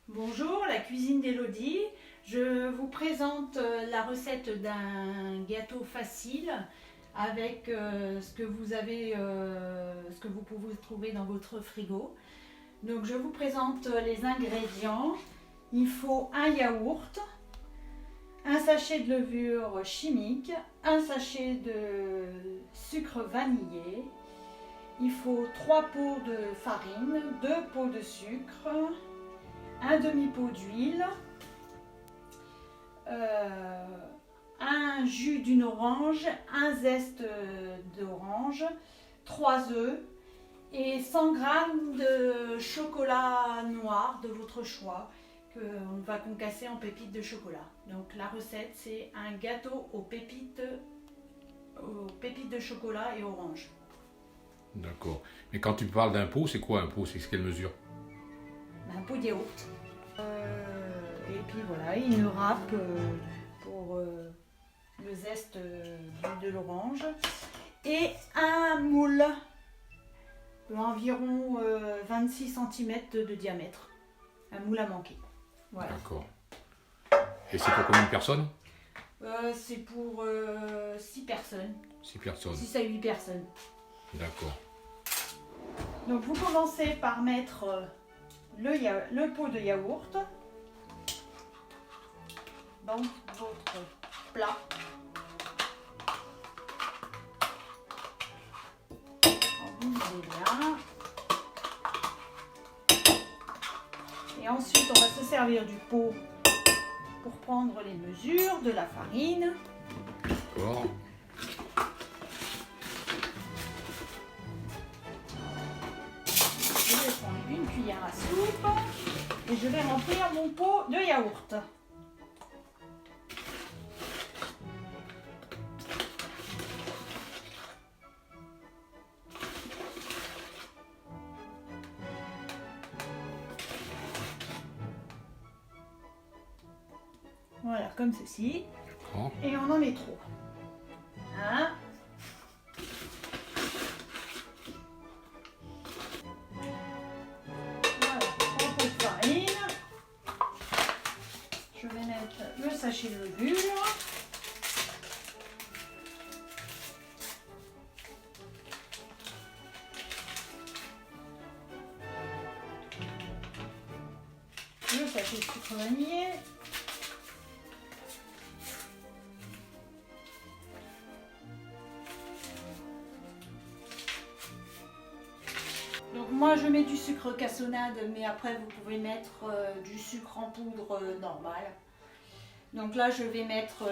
Bonjour, la cuisine d'Élodie. Je vous présente la recette d'un gâteau facile avec ce que vous pouvez trouver dans votre frigo. Donc je vous présente les ingrédients. Il faut un yaourt, un sachet de levure chimique, un sachet de sucre vanillé. Il faut 3 pots de farine, 2 pots de sucre, un demi-pot d'huile, un jus d'une orange, un zeste d'orange, 3 œufs et 100 g de chocolat noir de votre choix qu'on va concasser en pépites de chocolat. Donc la recette, c'est un gâteau aux pépites de chocolat et orange. D'accord. Mais quand tu parles d'un pot, c'est quoi un pot? C'est quelle mesure? Un pot de yaourt. Et puis voilà, une râpe pour le zeste de l'orange. Et un moule d'environ 26 cm de diamètre. Un moule à manquer. Voilà. D'accord. Et c'est pour combien de personnes? C'est pour 6 personnes. 6 personnes. 6 à 8 personnes. D'accord. Donc vous commencez par mettre le pot de yaourt dans votre plat. Embouillez bien. Et ensuite, on va se servir du pot pour prendre les mesures de la farine. D'accord. Je vais prendre une cuillère à soupe et je vais remplir mon pot de yaourt. Voilà, comme ceci. D'accord. Et on en met trop. Hein? Voilà, 3 pots de farine. Je vais mettre le sachet de levure. Le sachet de sucre vanillé. Donc moi je mets du sucre cassonade, mais après vous pouvez mettre du sucre en poudre normal. Donc là je vais mettre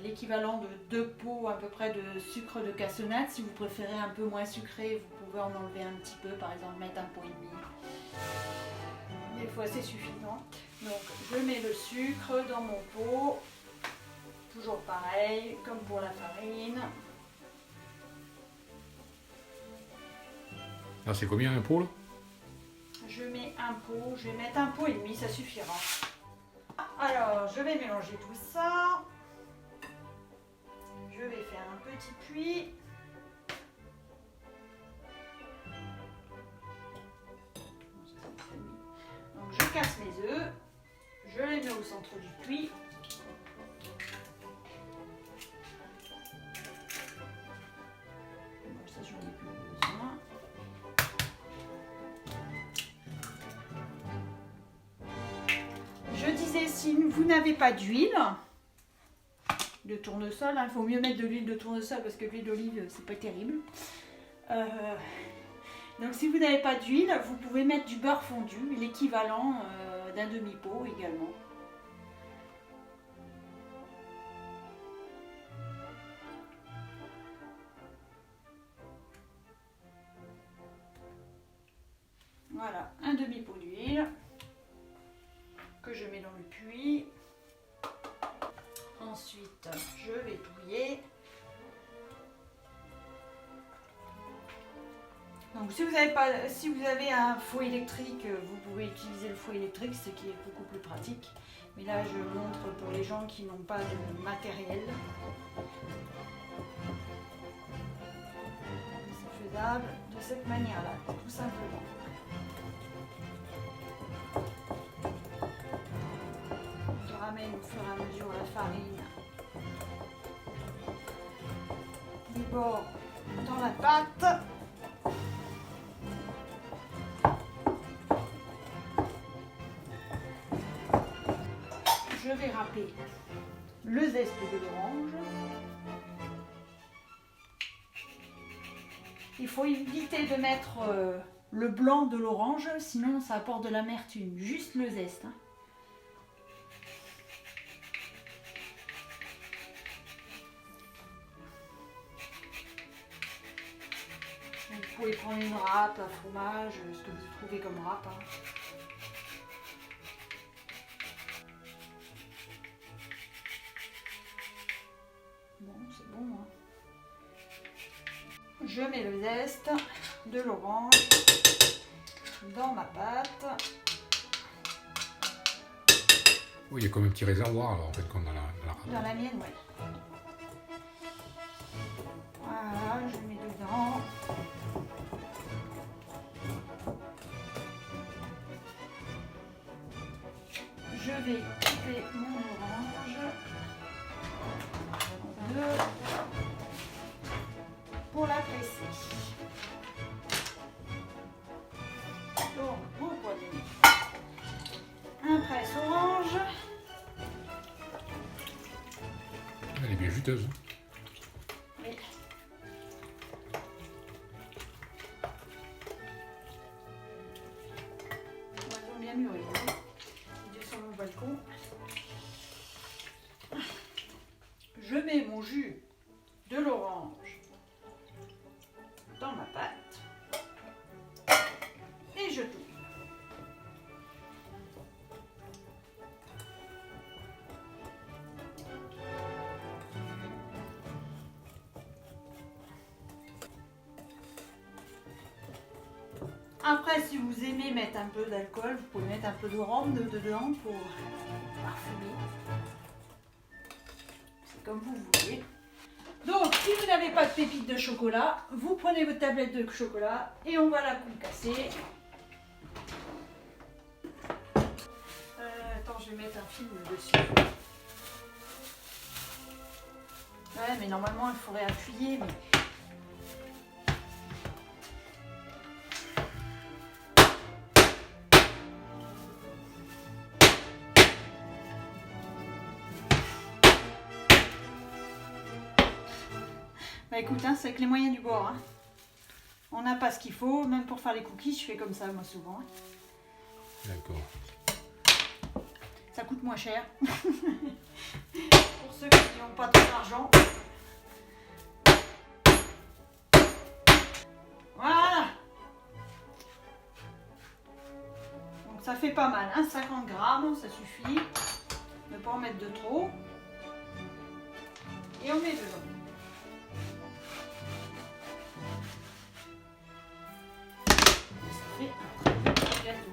l'équivalent de 2 pots à peu près de sucre de cassonade. Si vous préférez un peu moins sucré, vous pouvez en enlever un petit peu, par exemple mettre un pot et demi. Des fois c'est suffisant. Donc je mets le sucre dans mon pot, toujours pareil comme pour la farine. Là, c'est combien un pot là? Je mets un pot, je vais mettre un pot et demi, ça suffira. Alors, je vais mélanger tout ça. Je vais faire un petit puits. Donc, je casse mes œufs. Je les mets au centre du puits. Bon, ça, j'en ai plus besoin. Je disais, si vous n'avez pas d'huile de tournesol, il faut mieux mettre de l'huile de tournesol parce que l'huile d'olive, c'est pas terrible. Donc si vous n'avez pas d'huile, vous pouvez mettre du beurre fondu, l'équivalent d'un demi-pot également. Voilà, un demi-pot d'huile que je mets dans le puits. Ensuite, je vais touiller. Donc si vous avez un fouet électrique, vous pouvez utiliser le fouet électrique, ce qui est beaucoup plus pratique. Mais là, je montre pour les gens qui n'ont pas de matériel. C'est faisable de cette manière-là, tout simplement. ramène au fur et à mesure la farine du bord dans la pâte. Je vais râper le zeste de l'orange. Il faut éviter de mettre le blanc de l'orange, sinon ça apporte de l'amertume. Juste le zeste. Hein. Vous pouvez prendre une râpe, un fromage, ce que vous trouvez comme râpe. Hein. Bon, c'est bon. Hein. Je mets le zeste de l'orange dans ma pâte. Oui, il y a comme un petit réservoir alors, en fait, comme dans la râpe. Dans la mienne, ouais. Voilà, je mets dedans. Je vais couper mon orange en deux pour la presser. Donc, vous prenez un presse-orange. Elle est bien juteuse. Oui. Elles ont bien mûri. J'ai sur mon balcon. Je mets mon jus de l'orange dans ma pâte et je tourne. Après, si vous aimez mettre un peu d'alcool, vous pouvez mettre un peu de rhum dedans pour parfumer. C'est comme vous voulez. Donc, si vous n'avez pas de pépites de chocolat, vous prenez votre tablette de chocolat et on va la concasser. Attends, je vais mettre un film dessus. Ouais, mais normalement, il faudrait appuyer, mais... Bah écoute, hein, c'est avec les moyens du bord. Hein. On n'a pas ce qu'il faut, même pour faire les cookies, je fais comme ça moi souvent. Hein. D'accord. Ça coûte moins cher. Pour ceux qui n'ont pas trop d'argent. Voilà. Donc ça fait pas mal, hein, 50 grammes, ça suffit. Ne pas en mettre de trop. Et on met dedans. Et un très petit gâteau.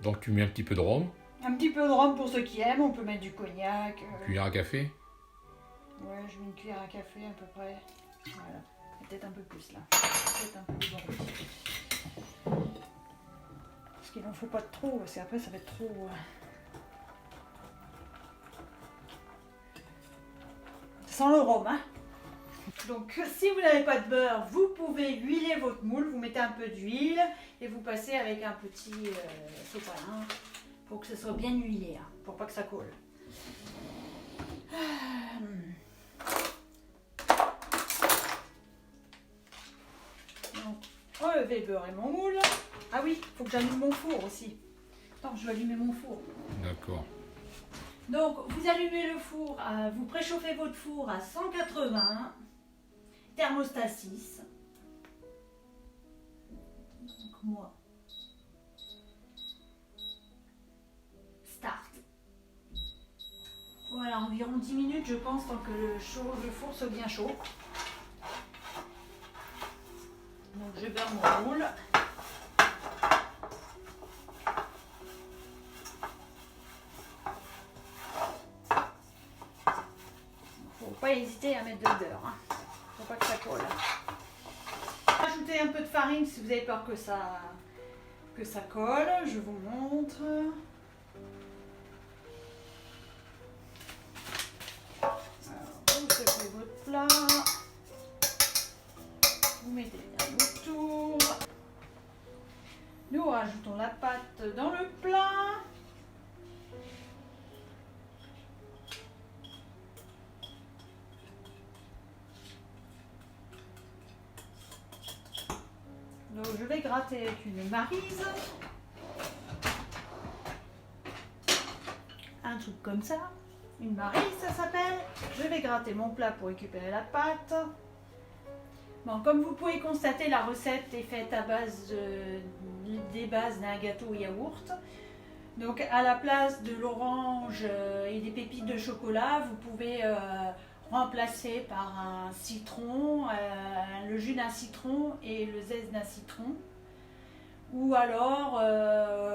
Donc tu mets un petit peu de rhum. Un petit peu de rhum pour ceux qui aiment, on peut mettre du cognac. Cuillère à café. Ouais, je mets une cuillère à café à peu près. Voilà, peut-être un peu plus là. Peut-être un peu de rhum. Parce qu'il n'en faut pas de trop, parce qu'après ça va être trop... Ça sent le rhum, hein. Donc si vous n'avez pas de beurre, vous pouvez huiler votre moule, vous mettez un peu d'huile et vous passez avec un petit sopalin pour que ce soit bien huilé, hein, pour pas que ça colle. Donc, enlevez le beurre et mon moule. Ah oui, il faut que j'allume mon four aussi. Attends, je vais allumer mon four. D'accord. Donc, vous allumez le four, vous préchauffez votre four à 180, thermostat 6. Donc, moi, start. Voilà, environ 10 minutes, je pense, tant que le four soit bien chaud. Donc, je beurre mon moule. pas hésiter à mettre de beurre. Hein. Faut pas que ça colle. Ajoutez un peu de farine si vous avez peur que ça colle. Je vous montre. Alors, vous secouez votre plat. Vous mettez bien autour. Nous rajoutons la pâte dans le plat. Donc je vais gratter avec une maryse. Un truc comme ça. Une maryse ça s'appelle. Je vais gratter mon plat pour récupérer la pâte. Bon, comme vous pouvez constater, la recette est faite à base des bases d'un gâteau au yaourt. Donc à la place de l'orange et des pépites de chocolat, vous pouvez remplacer par un citron, le jus d'un citron et le zeste d'un citron. Ou alors,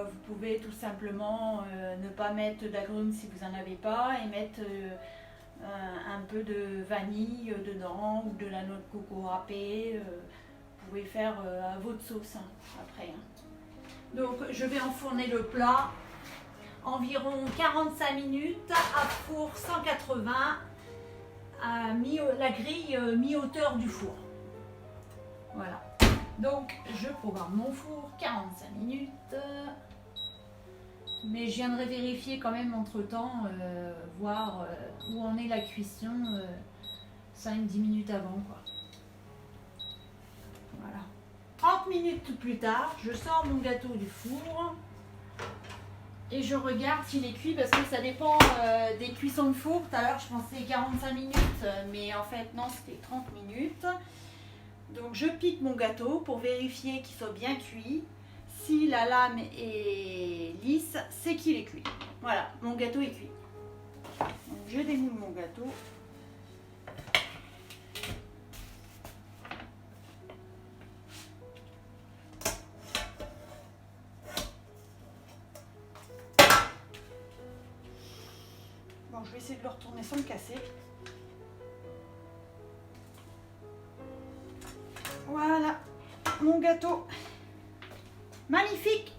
vous pouvez tout simplement ne pas mettre d'agrumes si vous n'en avez pas et mettre un peu de vanille dedans ou de la noix de coco râpée. Vous pouvez faire à votre sauce après. Hein. Donc je vais enfourner le plat environ 45 minutes à four 180 à la grille mi-hauteur du four. Voilà. Donc je programme mon four 45 minutes. Mais je viendrai vérifier quand même entre temps, voir où en est la cuisson 5-10 minutes avant. Quoi. Voilà. 30 minutes plus tard, je sors mon gâteau du four et je regarde s'il est cuit parce que ça dépend des cuissons de four. Tout à l'heure je pensais 45 minutes, mais en fait non, c'était 30 minutes. Donc je pique mon gâteau pour vérifier qu'il soit bien cuit. Si la lame est lisse, c'est qu'il est cuit. Voilà, mon gâteau est cuit. Donc je démoule mon gâteau. Bon, je vais essayer de le retourner sans le casser. Voilà, mon gâteau. Magnifique!